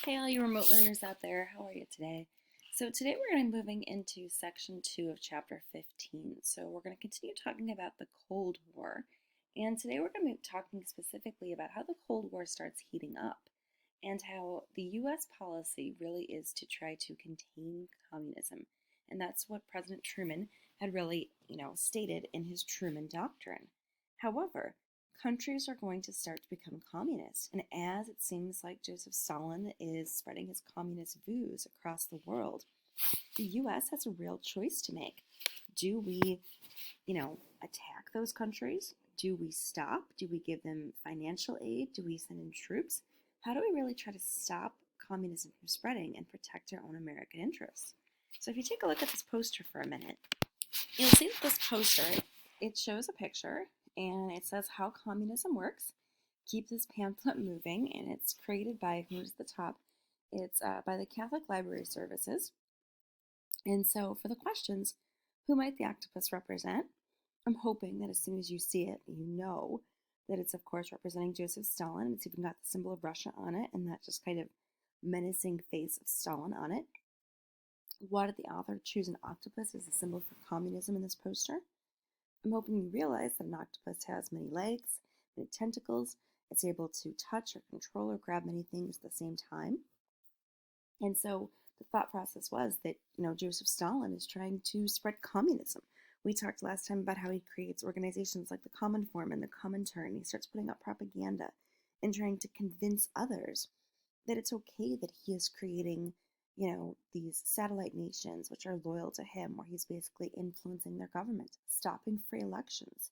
Hey, all you remote learners out there, how are you today? So today we're going to be moving into section 2 of chapter 15. So we're going to continue talking about the Cold War. And today we're going to be talking specifically about how the Cold War starts heating up and how the U.S. policy really is to try to contain communism. And that's what President Truman had really, stated in his Truman Doctrine. However, countries are going to start to become communist. And as it seems like Joseph Stalin is spreading his communist views across the world, the US has a real choice to make. Do we, attack those countries? Do we stop? Do we give them financial aid? Do we send in troops? How do we really try to stop communism from spreading and protect our own American interests? So if you take a look at this poster for a minute, you'll see that this poster, it shows a picture and it says how communism works. Keep this pamphlet moving, and it's created by, who's the top? It's by the Catholic Library Services. And so for the questions, who might the octopus represent? I'm hoping that as soon as you see it, you know that it's, of course, representing Joseph Stalin. It's even got the symbol of Russia on it and that just kind of menacing face of Stalin on it. Why did the author choose an octopus as a symbol for communism in this poster? I'm hoping you realize that an octopus has many legs, many tentacles. It's able to touch or control or grab many things at the same time. And so the thought process was that, Joseph Stalin is trying to spread communism. We talked last time about how he creates organizations like the Cominform and the Comintern. He starts putting out propaganda and trying to convince others that it's okay that he is creating, these satellite nations which are loyal to him, where he's basically influencing their government, stopping free elections,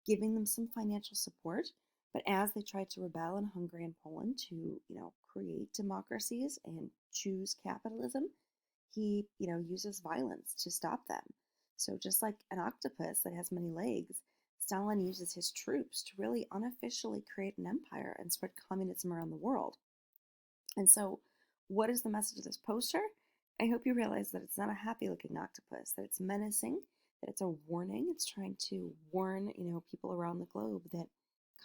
giving them some financial support. But as they try to rebel in Hungary and Poland to, create democracies and choose capitalism, he, uses violence to stop them. So just like an octopus that has many legs, Stalin uses his troops to really unofficially create an empire and spread communism around the world. And so, what is the message of this poster? I hope you realize that it's not a happy-looking octopus, that it's menacing, that it's a warning. It's trying to warn, people around the globe that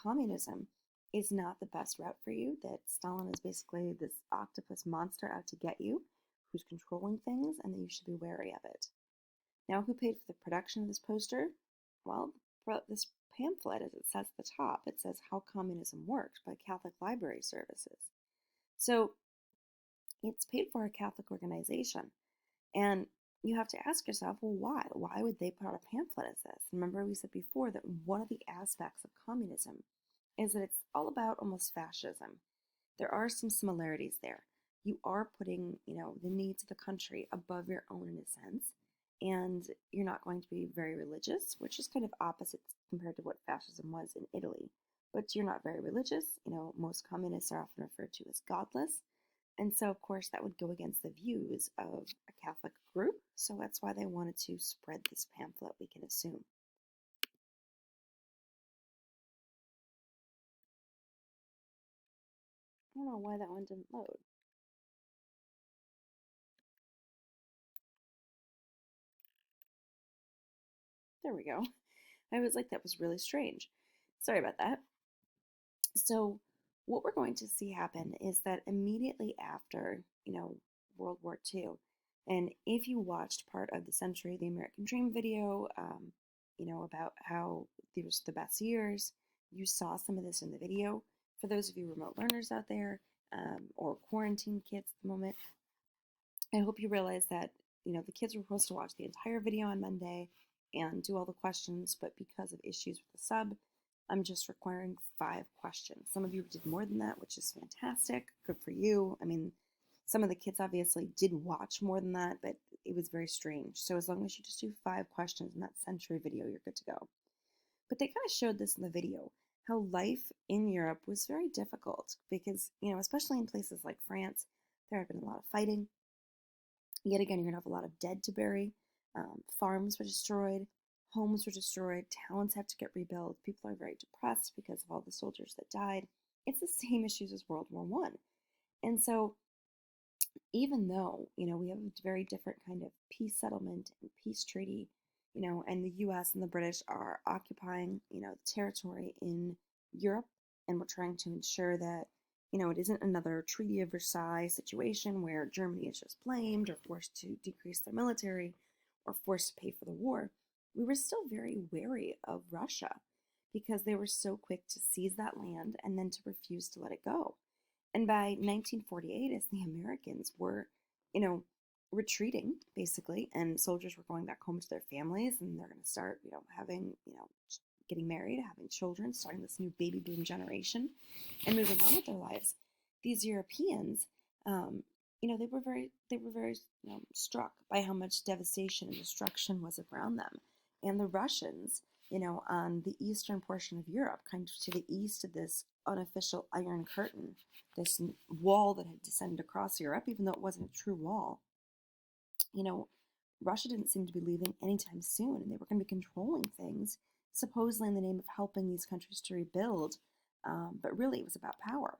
communism is not the best route for you, that Stalin is basically this octopus monster out to get you, who's controlling things, and that you should be wary of it. Now, who paid for the production of this poster? Well, this pamphlet, as it says at the top, it says How Communism Works by Catholic Library Services. So it's paid for a Catholic organization. And you have to ask yourself, well, why? Why would they put out a pamphlet as this? Remember, we said before that one of the aspects of communism is that it's all about almost fascism. There are some similarities there. You are putting, the needs of the country above your own in a sense, and you're not going to be very religious, which is kind of opposite compared to what fascism was in Italy. But you're not very religious. Most communists are often referred to as godless. And so, of course, that would go against the views of a Catholic group. So that's why they wanted to spread this pamphlet, we can assume. I don't know why that one didn't load. There we go. I was like, that was really strange. Sorry about that. So what we're going to see happen is that immediately after, World War II, and if you watched part of the Century, the American Dream video, about how these were the best years, you saw some of this in the video. For those of you remote learners out there, or quarantine kids at the moment, I hope you realize that, the kids were supposed to watch the entire video on Monday and do all the questions, but because of issues with the sub, I'm just requiring 5 questions. Some of you did more than that, which is fantastic. Good for you. I mean, some of the kids obviously did watch more than that, but it was very strange. So as long as you just do 5 questions in that Century video, you're good to go. But they kind of showed this in the video, how life in Europe was very difficult because, especially in places like France, there had been a lot of fighting. Yet again, you're going to have a lot of dead to bury. Farms were destroyed. Homes were destroyed. Towns have to get rebuilt. People are very depressed because of all the soldiers that died. It's the same issues as World War I. And so even though, we have a very different kind of peace settlement and peace treaty, and the US and the British are occupying, the territory in Europe, and we're trying to ensure that, it isn't another Treaty of Versailles situation where Germany is just blamed or forced to decrease their military or forced to pay for the war. We were still very wary of Russia because they were so quick to seize that land and then to refuse to let it go. And by 1948, as the Americans were, you know, retreating basically, and soldiers were going back home to their families, and they're going to start, having, getting married, having children, starting this new baby boom generation, and moving on with their lives. These Europeans, they were very struck by how much devastation and destruction was around them, and the Russians, on the eastern portion of Europe, kind of to the east of this unofficial Iron Curtain, this wall that had descended across Europe, even though it wasn't a true wall. You know, Russia didn't seem to be leaving anytime soon, and they were going to be controlling things, supposedly in the name of helping these countries to rebuild, but really it was about power.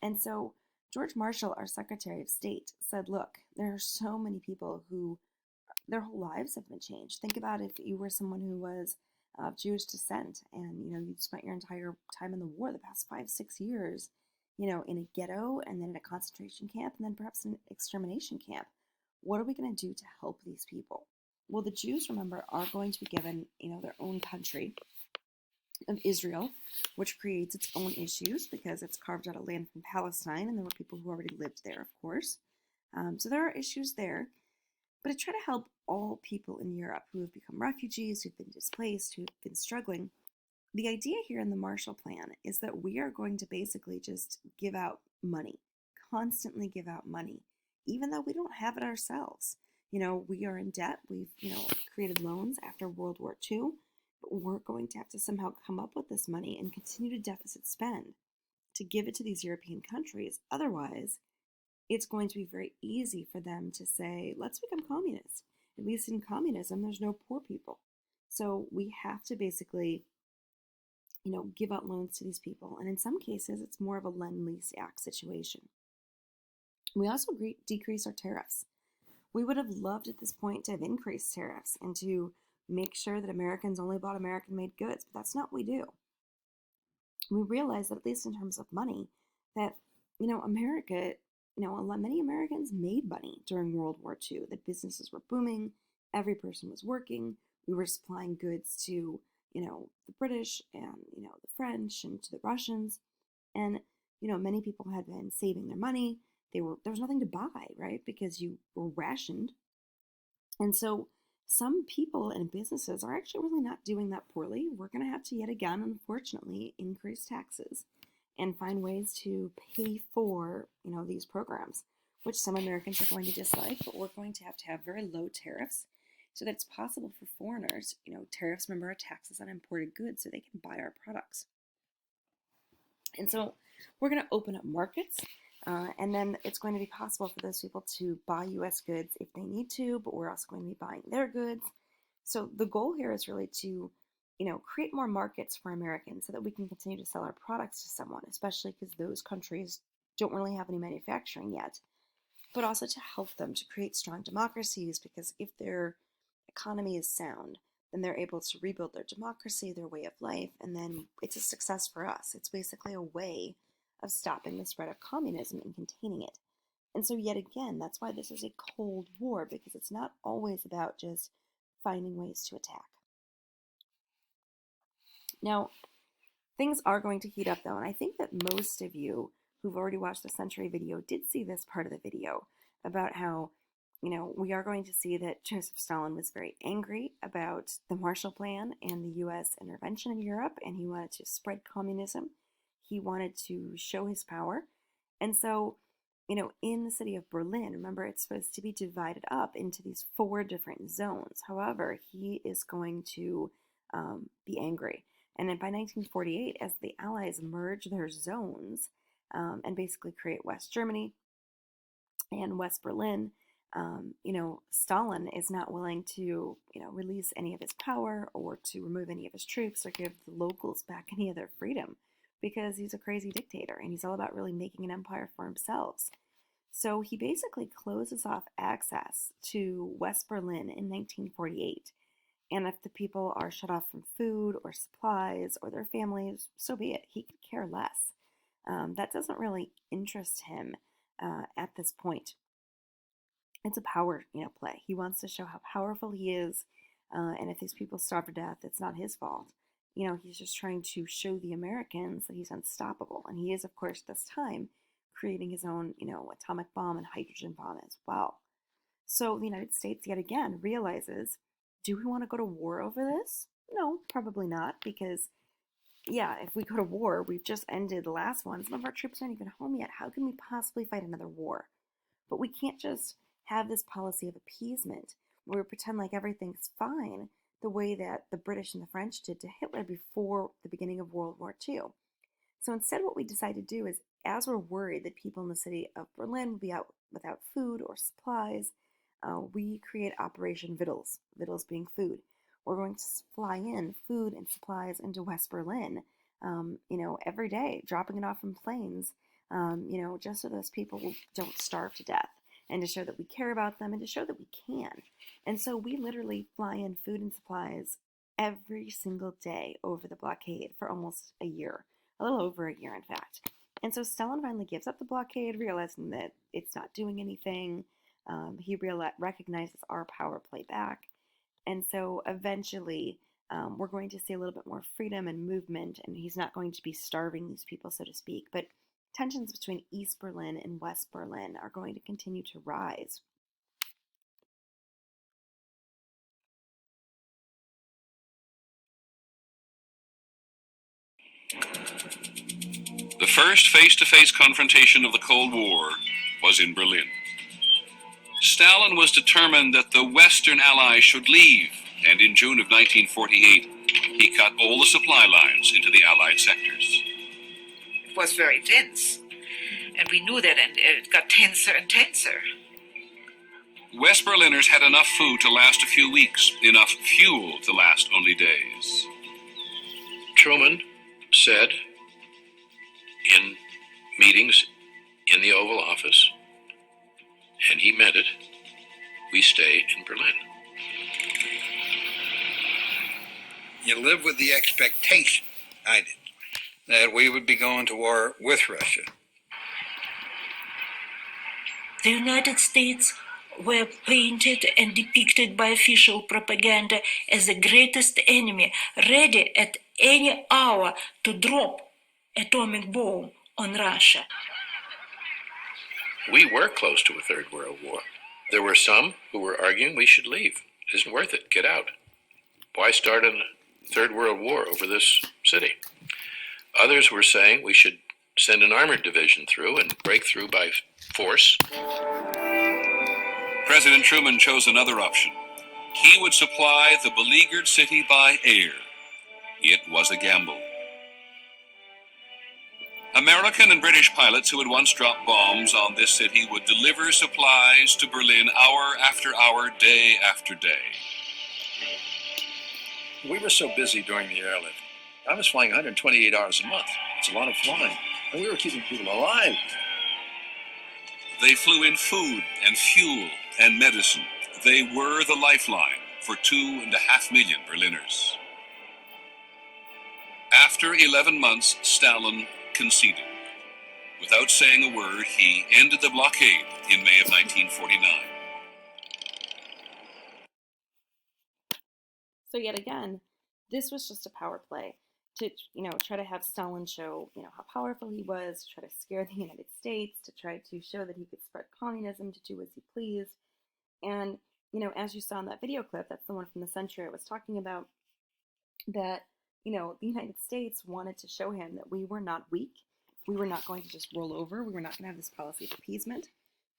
And so George Marshall, our Secretary of State, said, look, there are so many people who their whole lives have been changed. Think about if you were someone who was of Jewish descent and you'd spent your entire time in the war, the past 5-6 years, in a ghetto and then in a concentration camp and then perhaps an extermination camp. What are we going to do to help these people? Well, the Jews, remember, are going to be given, their own country of Israel, which creates its own issues because it's carved out of land from Palestine, and there were people who already lived there, of course. So there are issues there. But to try to help all people in Europe who have become refugees, who've been displaced, who've been struggling, the idea here in the Marshall Plan is that we are going to basically just give out money, constantly give out money, even though we don't have it ourselves. We are in debt. We've, created loans after World War II, but we're going to have to somehow come up with this money and continue to deficit spend to give it to these European countries. Otherwise, it's going to be very easy for them to say, let's become communist. At least in communism, there's no poor people. So we have to basically, give out loans to these people. And in some cases, it's more of a lend-lease act situation. We also decrease our tariffs. We would have loved at this point to have increased tariffs and to make sure that Americans only bought American-made goods, but that's not what we do. We realize that at least in terms of money, that, America, many Americans made money during World War II, that businesses were booming, every person was working, we were supplying goods to, the British and, the French and to the Russians, and, many people had been saving their money. There was nothing to buy, right? Because you were rationed. And so some people and businesses are actually really not doing that poorly. We're going to have to yet again, unfortunately, increase taxes and find ways to pay for, these programs, which some Americans are going to dislike, but we're going to have very low tariffs so that it's possible for foreigners, tariffs, remember, are taxes on imported goods, so they can buy our products. And so we're going to open up markets, and then it's going to be possible for those people to buy U.S. goods if they need to, but we're also going to be buying their goods. So the goal here is really to, create more markets for Americans so that we can continue to sell our products to someone, especially because those countries don't really have any manufacturing yet, but also to help them to create strong democracies, because if their economy is sound, then they're able to rebuild their democracy, their way of life, and then it's a success for us. It's basically a way of stopping the spread of communism and containing it. And so yet again, that's why this is a Cold War, because it's not always about just finding ways to attack. Now, things are going to heat up though, and I think that most of you who've already watched the Century video did see this part of the video about how, we are going to see that Joseph Stalin was very angry about the Marshall Plan and the U.S. intervention in Europe, and he wanted to spread communism. He wanted to show his power. And so, in the city of Berlin, remember, it's supposed to be divided up into these 4 different zones. However, he is going to be angry. And then by 1948, as the Allies merge their zones and basically create West Germany and West Berlin, Stalin is not willing to, release any of his power or to remove any of his troops or give the locals back any of their freedom, because he's a crazy dictator and he's all about really making an empire for himself. So he basically closes off access to West Berlin in 1948. And if the people are shut off from food or supplies or their families, so be it. He could care less. That doesn't really interest him at this point. It's a power, play. He wants to show how powerful he is, and if these people starve to death, it's not his fault. He's just trying to show the Americans that he's unstoppable, and he is, of course, this time creating his own, atomic bomb and hydrogen bomb as well. So the United States, yet again, realizes, do we want to go to war over this? No, probably not, because yeah, if we go to war, we've just ended the last one. Some of our troops aren't even home yet. How can we possibly fight another war? But we can't just have this policy of appeasement where we pretend like everything's fine the way that the British and the French did to Hitler before the beginning of World War II. So instead, what we decide to do is, as we're worried that people in the city of Berlin will be out without food or supplies, we create Operation Vittles, Vittles being food. We're going to fly in food and supplies into West Berlin, every day, dropping it off in planes, just so those people don't starve to death, and to show that we care about them and to show that we can. And so we literally fly in food and supplies every single day over the blockade for almost a year, a little over a year, in fact. And so Stalin finally gives up the blockade, realizing that it's not doing anything. He recognizes our power play back. And so eventually, we're going to see a little bit more freedom and movement, and he's not going to be starving these people, so to speak. But tensions between East Berlin and West Berlin are going to continue to rise. The first face-to-face confrontation of the Cold War was in Berlin. Stalin was determined that the Western Allies should leave, and in June of 1948, he cut all the supply lines into the Allied sectors. It was very tense, and we knew that, and it got tenser and tenser. West Berliners had enough food to last a few weeks, enough fuel to last only days. Truman said in meetings in the Oval Office, and he meant it, we stay in Berlin. You live with the expectation, I did, that we would be going to war with Russia. The United States were painted and depicted by official propaganda as the greatest enemy, ready at any hour to drop atomic bomb on Russia. We were close to a Third World War. There were some who were arguing we should leave. It isn't worth it. Get out. Why start a Third World War over this city? Others were saying we should send an armored division through and break through by force. President Truman chose another option. He would supply the beleaguered city by air. It was a gamble. American and British pilots who had once dropped bombs on this city would deliver supplies to Berlin hour after hour, day after day. We were so busy during the airlift. I was flying 128 hours a month. It's a lot of flying. And we were keeping people alive. They flew in food and fuel and medicine. They were the lifeline for 2.5 million Berliners. After 11 months, Stalin conceded. Without saying a word, he ended the blockade in May of 1949. So yet again, this was just a power play to, try to have Stalin show, how powerful he was, to try to scare the United States, to try to show that he could spread communism, to do as he pleased. And, as you saw in that video clip, that's the one from the century I was talking about, that, the United States wanted to show him that we were not weak. We were not going to just roll over. We were not going to have this policy of appeasement.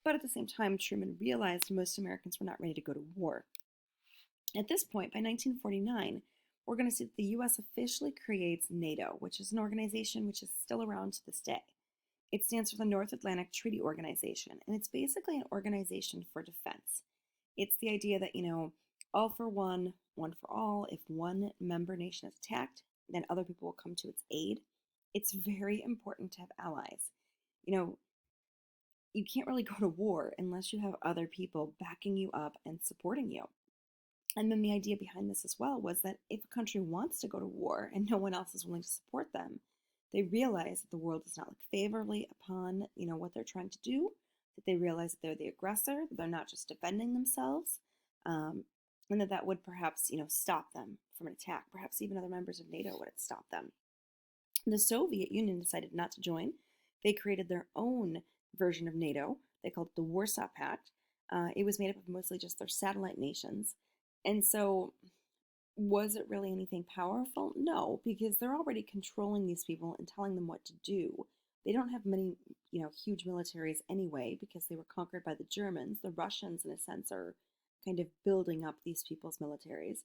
But at the same time, Truman realized most Americans were not ready to go to war. At this point, by 1949, we're going to see that the U.S. officially creates NATO, which is an organization which is still around to this day. It stands for the North Atlantic Treaty Organization, and it's basically an organization for defense. It's the idea that, all for one, one for all. If one member nation is attacked, then other people will come to its aid. It's very important to have allies. You can't really go to war unless you have other people backing you up and supporting you. And then the idea behind this as well was that if a country wants to go to war and no one else is willing to support them, They realize that the world does not look favorably upon, what they're trying to do, that they realize that they're the aggressor, that they're not just defending themselves, um, and that would perhaps, stop them from an attack. Perhaps even other members of NATO would have stopped them. The Soviet Union decided not to join. They created their own version of NATO. They called it the Warsaw Pact. It was made up of mostly just their satellite nations. And so, was it really anything powerful? No, because they're already controlling these people and telling them what to do. They don't have many, huge militaries anyway because they were conquered by the Germans. The Russians, in a sense, are kind of building up these people's militaries.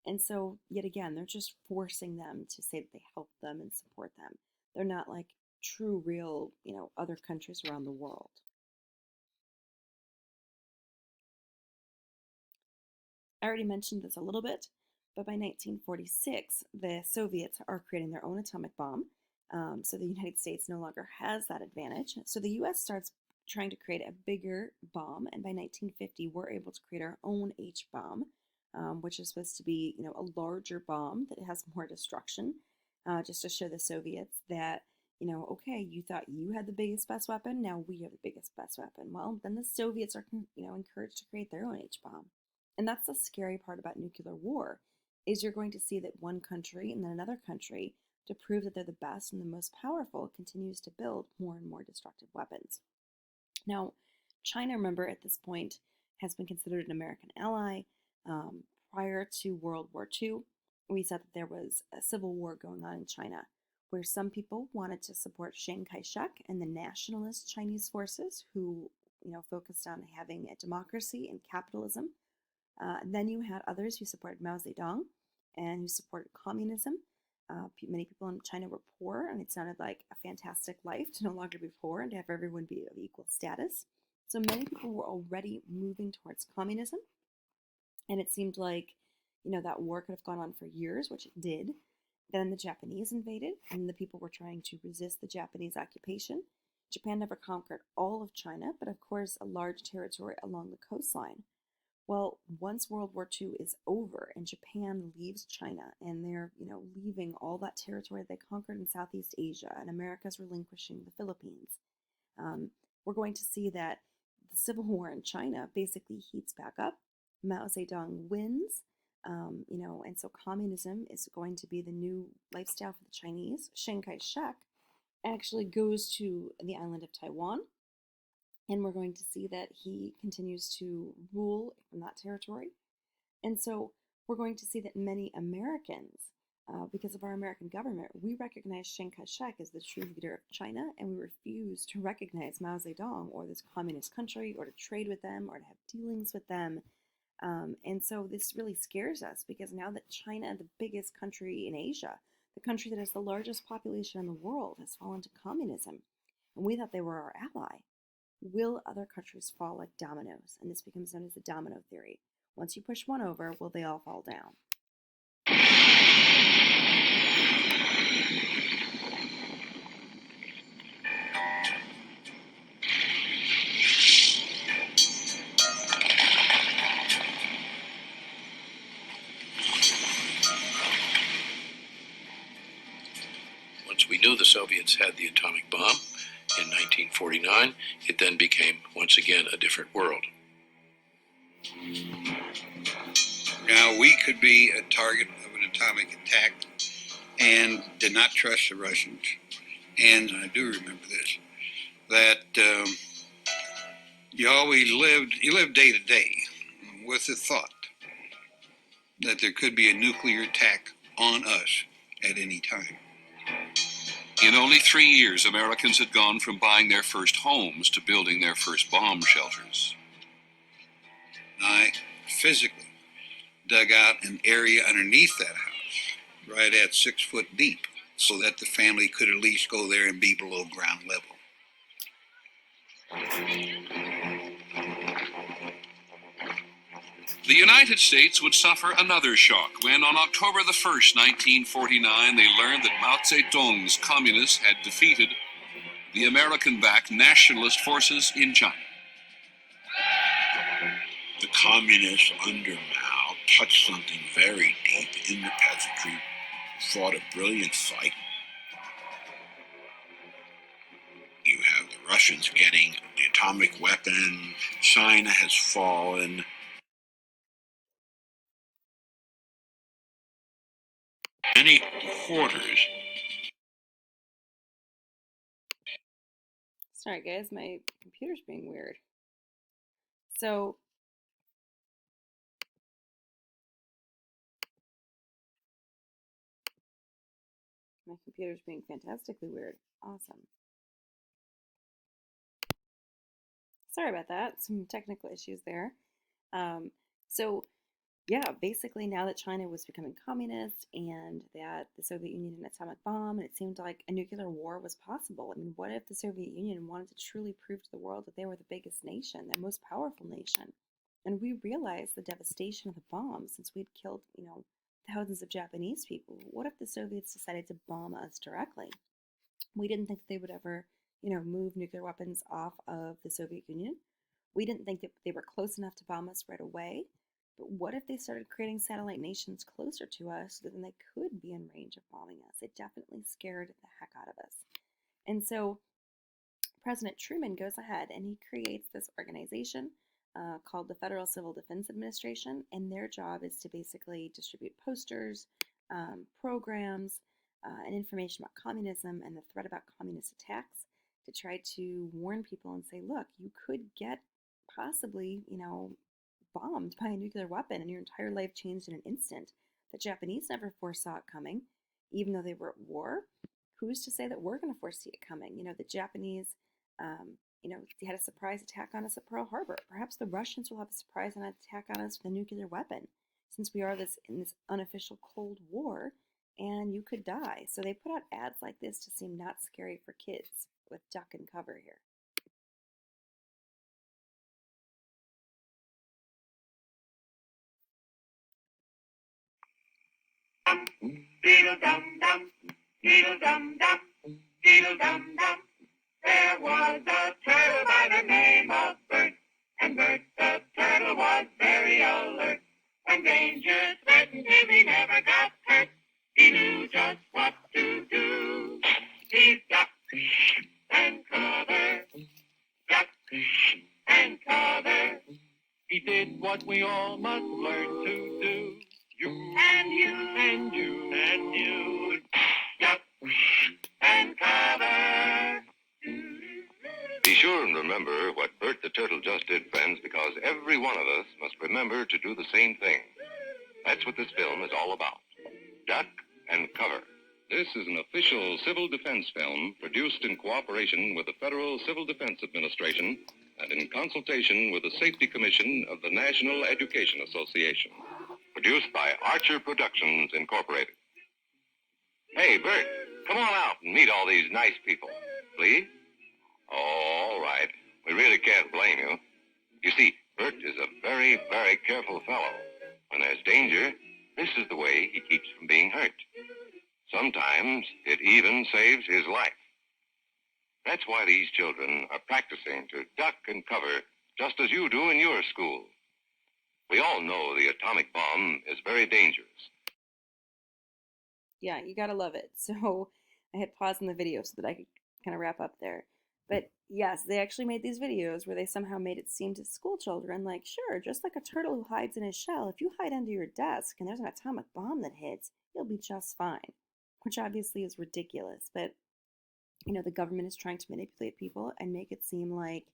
And so, yet again, they're just forcing them to say that they help them and support them. They're not like true, real, other countries around the world. I already mentioned this a little bit, but by 1946, the Soviets are creating their own atomic bomb. So the United States no longer has that advantage. So the US starts trying to create a bigger bomb, and by 1950, we're able to create our own H bomb, which is supposed to be, a larger bomb that has more destruction, just to show the Soviets that, okay, you thought you had the biggest, best weapon, now we have the biggest, best weapon. Well, then the Soviets are, encouraged to create their own H bomb. And that's the scary part about nuclear war, is you're going to see that one country and then another country, to prove that they're the best and the most powerful, continues to build more and more destructive weapons. Now, China, remember, at this point, has been considered an American ally. Prior to World War II, we said that there was a civil war going on in China, where some people wanted to support Chiang Kai-shek and the nationalist Chinese forces who, focused on having a democracy and capitalism. Then you had others who supported Mao Zedong and who supported communism. Many people in China were poor, and it sounded like a fantastic life to no longer be poor and to have everyone be of equal status. So many people were already moving towards communism, and it seemed like, that war could have gone on for years, which it did. Then the Japanese invaded, and the people were trying to resist the Japanese occupation. Japan never conquered all of China, but of course a large territory along the coastline. Well, once World War II is over and Japan leaves China and they're, leaving all that territory they conquered in Southeast Asia, and America's relinquishing the Philippines, we're going to see that the civil war in China basically heats back up. Mao Zedong wins, and so communism is going to be the new lifestyle for the Chinese. Chiang Kai-shek actually goes to the island of Taiwan, and we're going to see that he continues to rule from that territory. And so we're going to see that many Americans, because of our American government, we recognize Chiang Kai-shek as the true leader of China, and we refuse to recognize Mao Zedong or this communist country, or to trade with them, or to have dealings with them. And so this really scares us, because now that China, the biggest country in Asia, the country that has the largest population in the world, has fallen to communism, and we thought they were our ally, will other countries fall like dominoes? And this becomes known as the domino theory. Once you push one over, will they all fall down? Once we knew the Soviets had the atomic bomb in 1949, it then became, once again, a different world. Now, we could be a target of an atomic attack and did not trust the Russians. And I do remember this, that you lived day to day with the thought that there could be a nuclear attack on us at any time. In only 3 years, Americans had gone from buying their first homes to building their first bomb shelters. I physically dug out an area underneath that house, right at 6 foot deep, so that the family could at least go there and be below ground level. The United States would suffer another shock when, on October the 1st, 1949, they learned that Mao Zedong's communists had defeated the American-backed nationalist forces in China. The communists under Mao touched something very deep in the peasantry, fought a brilliant fight. Russians getting the atomic weapon. China has fallen. Many quarters. Sorry guys, my computer's being weird. So my computer's being fantastically weird. Awesome. Sorry about that. Some technical issues there. Um, so yeah, basically now that China was becoming communist and that the Soviet Union had an atomic bomb, and it seemed like a nuclear war was possible. I mean, what if the Soviet Union wanted to truly prove to the world that they were the biggest nation, the most powerful nation? And we realized the devastation of the bomb since we'd killed, thousands of Japanese people. What if the Soviets decided to bomb us directly? We didn't think they would ever, move nuclear weapons off of the Soviet Union. We didn't think that they were close enough to bomb us right away. But what if they started creating satellite nations closer to us so that they could be in range of bombing us? It definitely scared the heck out of us. And so President Truman goes ahead and he creates this organization called the Federal Civil Defense Administration, and their job is to basically distribute posters, programs, and information about communism and the threat about communist attacks to try to warn people and say, look, you could get possibly, bombed by a nuclear weapon and your entire life changed in an instant. The Japanese never foresaw it coming, even though they were at war. Who's to say that we're going to foresee it coming? The Japanese, they had a surprise attack on us at Pearl Harbor. Perhaps the Russians will have a surprise attack on us with a nuclear weapon, since we are in this unofficial Cold War, and you could die. So they put out ads like this to seem not scary for kids with duck and cover here. Beedle-dum-dum, beedle-dum-dum, beedle-dum-dum. There was a turtle by the name of Bert, and Bert the turtle was very alert. When danger threatened him, he never got hurt. He knew just what to do. He ducked and covered, ducked and covered. He did what we all must learn to do. You and you and you and you, duck and cover. Be sure and remember what Bert the Turtle just did, friends, because every one of us must remember to do the same thing. That's what this film is all about. Duck and cover. This is an official civil defense film produced in cooperation with the Federal Civil Defense Administration and in consultation with the Safety Commission of the National Education Association. Produced by Archer Productions, Incorporated. Hey, Bert, come on out and meet all these nice people. Please? Oh, all right. We really can't blame you. You see, Bert is a very, very careful fellow. When there's danger, this is the way he keeps from being hurt. Sometimes it even saves his life. That's why these children are practicing to duck and cover just as you do in your school. We all know the atomic bomb is very dangerous. Yeah, you gotta love it. So I had paused in the video so that I could kind of wrap up there. But yes, they actually made these videos where they somehow made it seem to school children like, sure, just like a turtle who hides in his shell, if you hide under your desk and there's an atomic bomb that hits, you'll be just fine. Which obviously is ridiculous, but the government is trying to manipulate people and make it seem like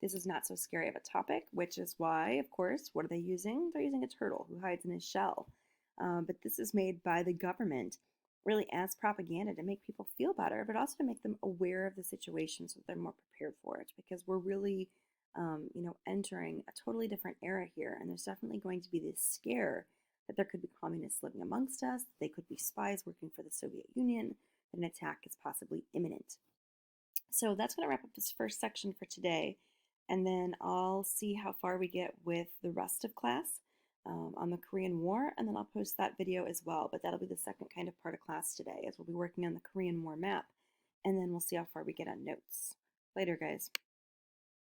this is not so scary of a topic, which is why, of course, what are they using? They're using a turtle who hides in his shell. But this is made by the government really as propaganda to make people feel better, but also to make them aware of the situation so that they're more prepared for it. Because we're really, entering a totally different era here, and there's definitely going to be this scare that there could be communists living amongst us, they could be spies working for the Soviet Union, that an attack is possibly imminent. So that's going to wrap up this first section for today, and then I'll see how far we get with the rest of class on the Korean War, and then I'll post that video as well, but that'll be the second kind of part of class today, as we'll be working on the Korean War map, and then we'll see how far we get on notes. Later, guys.